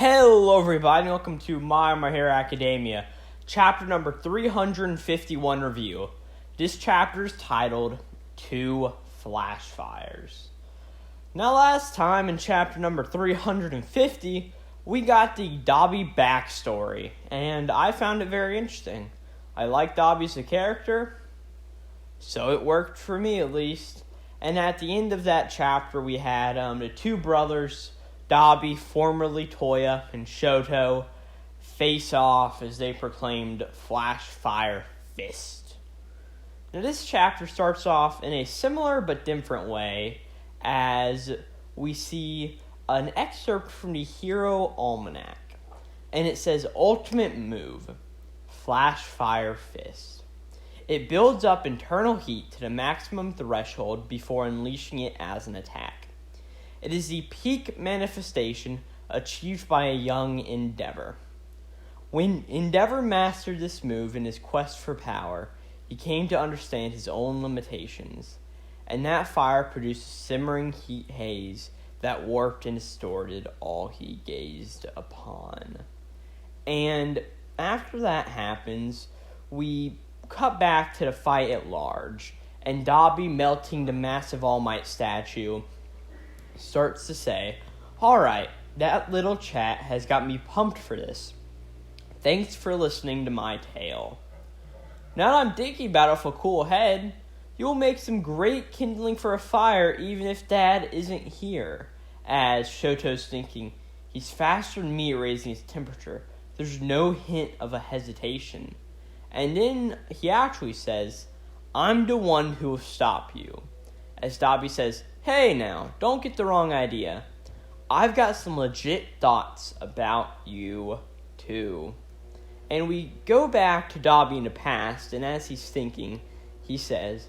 Hello everybody, welcome to My Hero Academia, chapter number 351 review. This chapter is titled, Two Flash Fires. Now last time in chapter number 350, we got the Dobby backstory, and I found it very interesting. I like Dobby as a character, so it worked for me at least. And at the end of that chapter, we had the two brothers, Dobby, formerly Toya, and Shoto, face off as they proclaimed Flash Fire Fist. Now this chapter starts off in a similar but different way as we see an excerpt from the Hero Almanac. And it says, Ultimate Move, Flash Fire Fist. It builds up internal heat to the maximum threshold before unleashing it as an attack. It is the peak manifestation achieved by a young Endeavor. When Endeavor mastered this move in his quest for power, he came to understand his own limitations, and that fire produced a simmering heat haze that warped and distorted all he gazed upon. And after that happens, we cut back to the fight at large, and Dobby, melting the massive All Might statue, starts to say, Alright, that little chat has got me pumped for this. Thanks for listening to my tale. Now that I'm thinking about it with a cool head, you'll make some great kindling for a fire even if Dad isn't here. As Shoto's thinking, he's faster than me at raising his temperature. There's no hint of a hesitation. And then he actually says, I'm the one who will stop you. As Dobby says, Hey now, don't get the wrong idea. I've got some legit thoughts about you, too. And we go back to Dobby in the past, and as he's thinking, he says,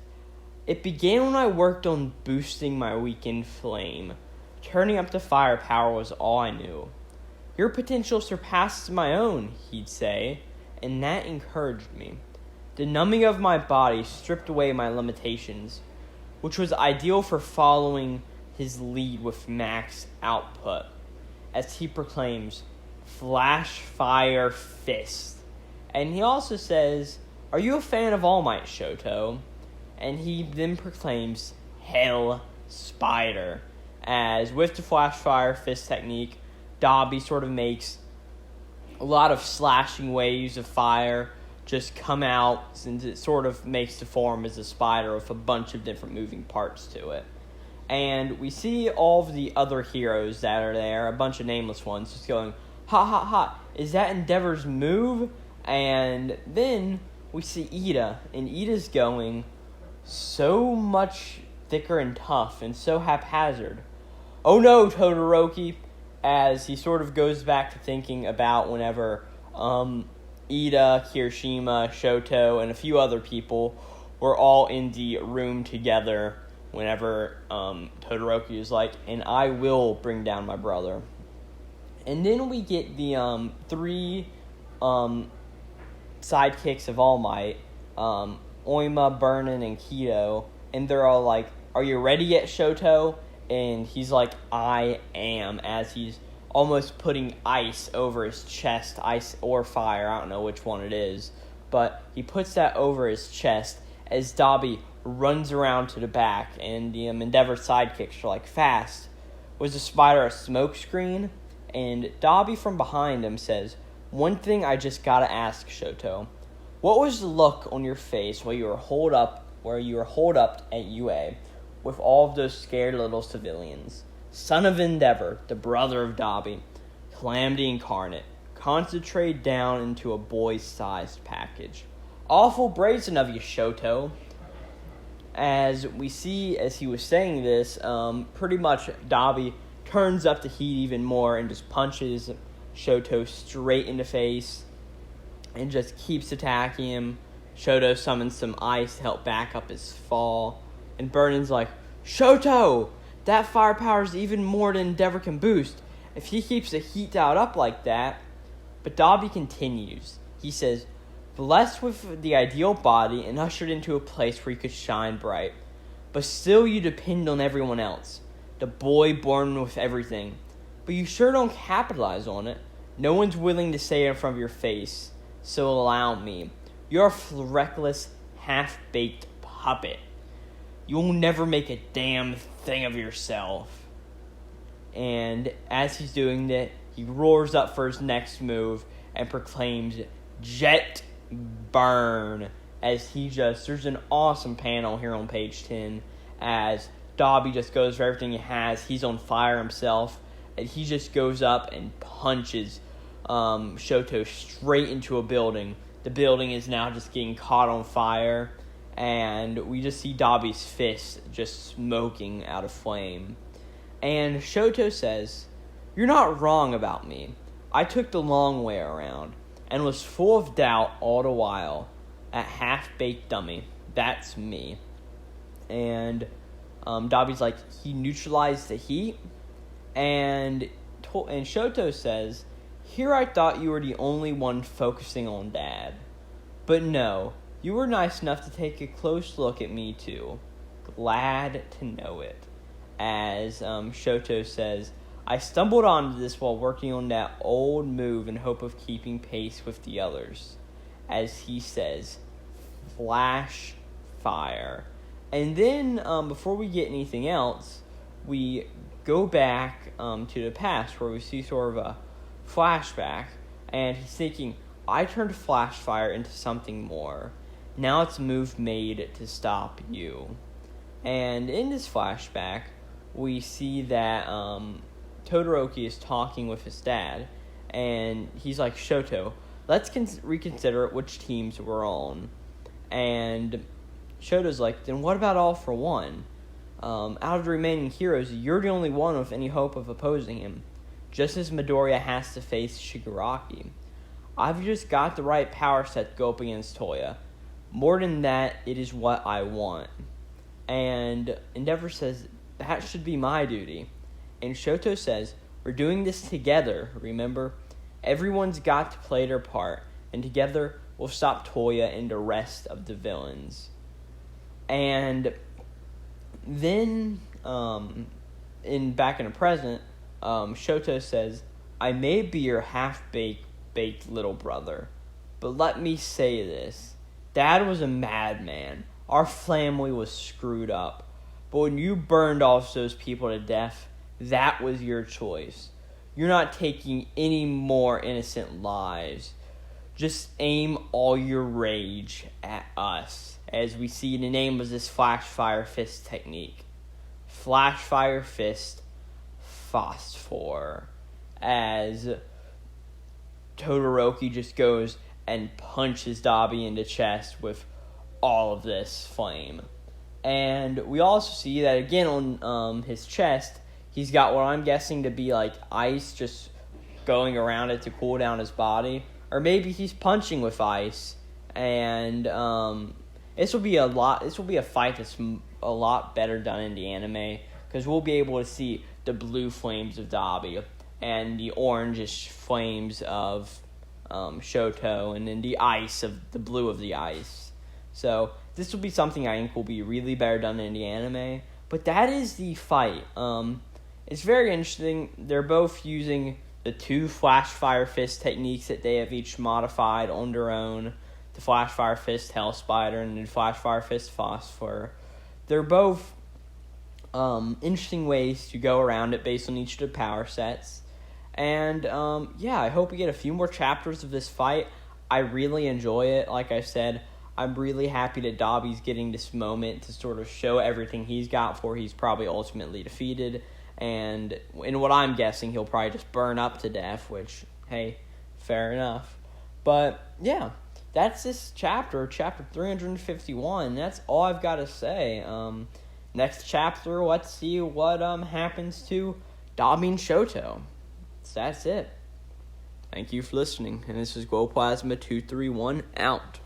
It began when I worked on boosting my weakened flame. Turning up the firepower was all I knew. Your potential surpasses my own, he'd say, and that encouraged me. The numbing of my body stripped away my limitations, which was ideal for following his lead with max output, as he proclaims, Flash Fire Fist. And he also says, Are you a fan of All Might, Shoto? And he then proclaims, Hell Spider, as with the Flash Fire Fist technique, Dobby sort of makes a lot of slashing waves of fire just come out, since it sort of makes the form as a spider with a bunch of different moving parts to it. And we see all of the other heroes that are there, a bunch of nameless ones, just going, ha ha ha, is that Endeavor's move? And then we see Ida, and Ida's going so much thicker and tough and so haphazard. Oh no, Todoroki, as he sort of goes back to thinking about whenever Ida, Kirishima, Shoto, and a few other people were all in the room together whenever Todoroki was like, and I will bring down my brother. And then we get the three sidekicks of All Might, Oima, Burnin, and Kido, and they're all like, Are you ready yet, Shoto? And he's like, I am, as he's almost putting ice over his chest, ice or fire, I don't know which one it is, but he puts that over his chest as Dobby runs around to the back, and the Endeavor sidekicks are like, Fast. Was the spider a smoke screen? And Dobby from behind him says, One thing I just gotta ask, Shoto. What was the look on your face while you were holed up at UA with all of those scared little civilians? Son of Endeavor, the brother of Dobby, Calamity Incarnate, concentrate down into a boy-sized package. Awful brazen of you, Shoto. As we see, as he was saying this, pretty much Dobby turns up the heat even more and just punches Shoto straight in the face and just keeps attacking him. Shoto summons some ice to help back up his fall. And Burnin's like, Shoto! That firepower is even more than Endeavor can boost if he keeps the heat out up like that. But Dobby continues. He says, Blessed with the ideal body and ushered into a place where you could shine bright. But still you depend on everyone else. The boy born with everything. but you sure don't capitalize on it. No one's willing to say it in front of your face, so allow me. You're a reckless, half-baked puppet. You'll never make a damn thing of yourself. And as he's doing that, he roars up for his next move and proclaims Jet Burn. There's an awesome panel here on page 10 as Dobby just goes for everything he has. He's on fire himself, and he just goes up and punches Shoto straight into a building. The building is now just getting caught on fire, and we just see Dobby's fist just smoking out of flame. And Shoto says, "You're not wrong about me. I took the long way around and was full of doubt all the while. That half-baked dummy, that's me." And Dobby's like, he neutralized the heat, and Shoto says, "Here I thought you were the only one focusing on Dad. But no, you were nice enough to take a close look at me too. Glad to know it." As Shoto says, "I stumbled onto this while working on that old move in hope of keeping pace with the others." As he says, "Flash fire." And then, before we get anything else, we go back to the past where we see sort of a flashback, and he's thinking, "I turned flash fire into something more. Now it's a move made to stop you." And in this flashback, we see that Todoroki is talking with his dad, and he's like, "Shoto, let's reconsider which teams we're on." And Shoto's like, "Then what about All for One? Out of the remaining heroes, you're the only one with any hope of opposing him, just as Midoriya has to face Shigaraki. I've just got the right power set to go up against Toya. More than that, it is what I want." And Endeavor says, "That should be my duty." And Shoto says, "We're doing this together, remember? Everyone's got to play their part, and together we'll stop Toya and the rest of the villains." And then, back in the present, Shoto says, "I may be your half-baked little brother, but let me say this. Dad was a madman. Our family was screwed up. But when you burned off those people to death, that was your choice. You're not taking any more innocent lives. Just aim all your rage at us." As we see, the name of this Flash Fire Fist technique. Flash Fire Fist Phosphor. As Todoroki just goes and punches Dobby in the chest with all of this flame. And we also see that again on his chest, he's got what I'm guessing to be like ice just going around it to cool down his body. Or maybe he's punching with ice. And this will be a fight that's a lot better done in the anime, because we'll be able to see the blue flames of Dobby and the orangish flames of Shoto, and then the blue of the ice. So this will be something I think will be really better done in the anime. But that is the fight. It's very interesting. They're both using the two Flash Fire Fist techniques that they have each modified on their own. The Flash Fire Fist Hell Spider and the Flash Fire Fist Phosphor. They're both interesting ways to go around it based on each of the power sets. And I hope we get a few more chapters of this fight. I really enjoy it. Like I said, I'm really happy that Dobby's getting this moment to sort of show everything he's got before he's probably ultimately defeated. And in what I'm guessing, he'll probably just burn up to death, which, hey, fair enough. But, yeah, that's this chapter 351. That's all I've got to say. Next chapter, let's see what happens to Dobby and Shoto. So that's it. Thank you for listening, and this is Glowplasma231 out.